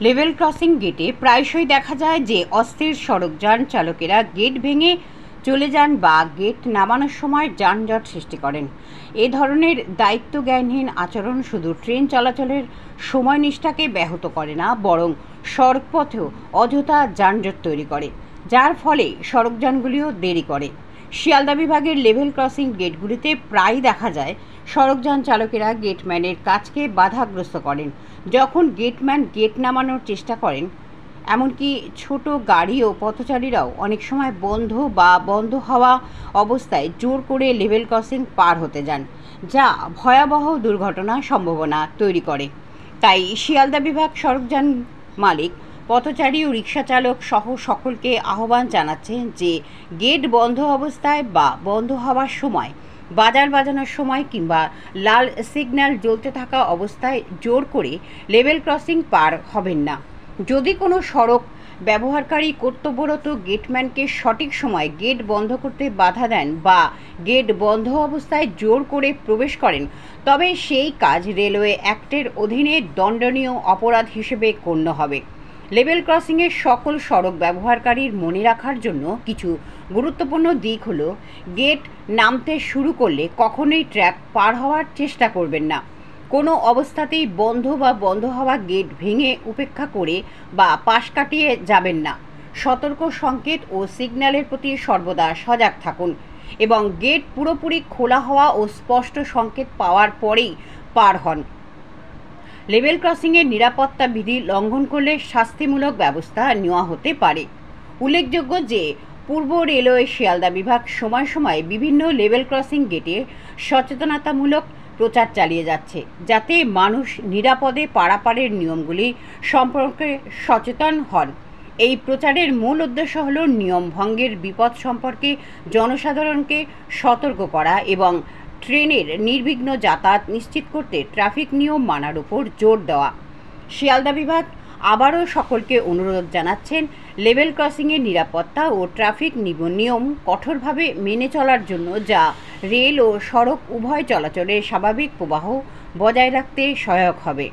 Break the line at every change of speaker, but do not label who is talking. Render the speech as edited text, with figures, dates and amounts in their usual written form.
Level crossing গেটে প্রায়শই দেখা যায় যে অস্থির সড়কযান চালকেরা গেট ভেঙে চলে যান বা গেট নামানোর সময় যানজট সৃষ্টি করেন। এ ধরনের দায়িত্বজ্ঞানহীন আচরণ শুধু ট্রেন চলাচলের সময়নিষ্ঠাকে ব্যাহত করে না, বরং সড়কপথেও অযথা যানজট তৈরি করে, যার ফলে সড়কযানগুলিও দেরি করে। শিয়ালদা বিভাগের লেভেল ক্রসিং গেটগুলিতে প্রায়ই দেখা যায় সড়কযান চালকেরা গেটম্যানের কাজকে বাধাগ্রস্ত করেন। যখন গেটম্যান গেট নামানোর চেষ্টা করেন, এমনকি ছোট গাড়ি ও পথচারীরাও অনেক সময় বন্ধ হওয়া অবস্থায় জোর করে লেভেল ক্রসিং পার হতে যান, যা ভয়াবহ দুর্ঘটনার সম্ভাবনা তৈরি করে। তাই শিয়ালদা বিভাগ সড়কযান মালিক, পথচারী ও রিক্সা চালক সহ সকলকে আহ্বান জানাচ্ছেন যে গেট বন্ধ অবস্থায় বা বন্ধ হওয়ার সময়, বাজার বাজানোর সময় কিংবা লাল সিগন্যাল জ্বলতে থাকা অবস্থায় জোর করে লেভেল ক্রসিং পার হবেন না। যদি কোনো সড়ক ব্যবহারকারী কর্তব্যরত গেটম্যানকে সঠিক সময় গেট বন্ধ করতে বাধা দেন বা গেট বন্ধ অবস্থায় জোর করে প্রবেশ করেন, তবে সেই কাজ রেলওয়ে অ্যাক্টের অধীনে দণ্ডনীয় অপরাধ হিসেবে গণ্য হবে। লেভেল ক্রসিংয়ের সকল সড়ক ব্যবহারকারীর মনে রাখার জন্য কিছু গুরুত্বপূর্ণ দিক হলো: গেট নামতে শুরু করলে কখনোই ট্র্যাক পার হওয়ার চেষ্টা করবেন না। কোনো অবস্থাতেই বন্ধ হওয়া গেট ভেঙে উপেক্ষা করে বা পাশ কাটিয়ে যাবেন না। সতর্ক সংকেত ও সিগন্যালের প্রতি সর্বদা সজাগ থাকুন এবং গেট পুরোপুরি খোলা হওয়া ও স্পষ্ট সংকেত পাওয়ার পরেই পার হন। লেভেল ক্রসিংয়ের নিরাপত্তা বিধি লঙ্ঘন করলে শাস্তিমূলক ব্যবস্থা নেওয়া হতে পারে। উল্লেখযোগ্য যে পূর্ব রেলওয়ে শিয়ালদা বিভাগ সময় সময় বিভিন্ন লেভেল ক্রসিং গেটে সচেতনতামূলক প্রচার চালিয়ে যাচ্ছে, যাতে মানুষ নিরাপদে পারাপারের নিয়মগুলি সম্পর্কে সচেতন হন। এই প্রচারের মূল উদ্দেশ্য হল নিয়ম ভঙ্গের বিপদ সম্পর্কে জনসাধারণকে সতর্ক করা এবং ট্রেনের নির্বিঘ্ন যাতায়াত নিশ্চিত করতে ট্রাফিক নিয়ম মানার উপর জোর দেওয়া। শিয়ালদা বিভাগ আবারও সকলকে অনুরোধ জানাচ্ছেন লেভেল ক্রসিংয়ের নিরাপত্তা ও ট্রাফিক নিয়ম কঠোরভাবে মেনে চলার জন্য, যা রেল ও সড়ক উভয় চলাচলের স্বাভাবিক প্রবাহ বজায় রাখতে সহায়ক হবে।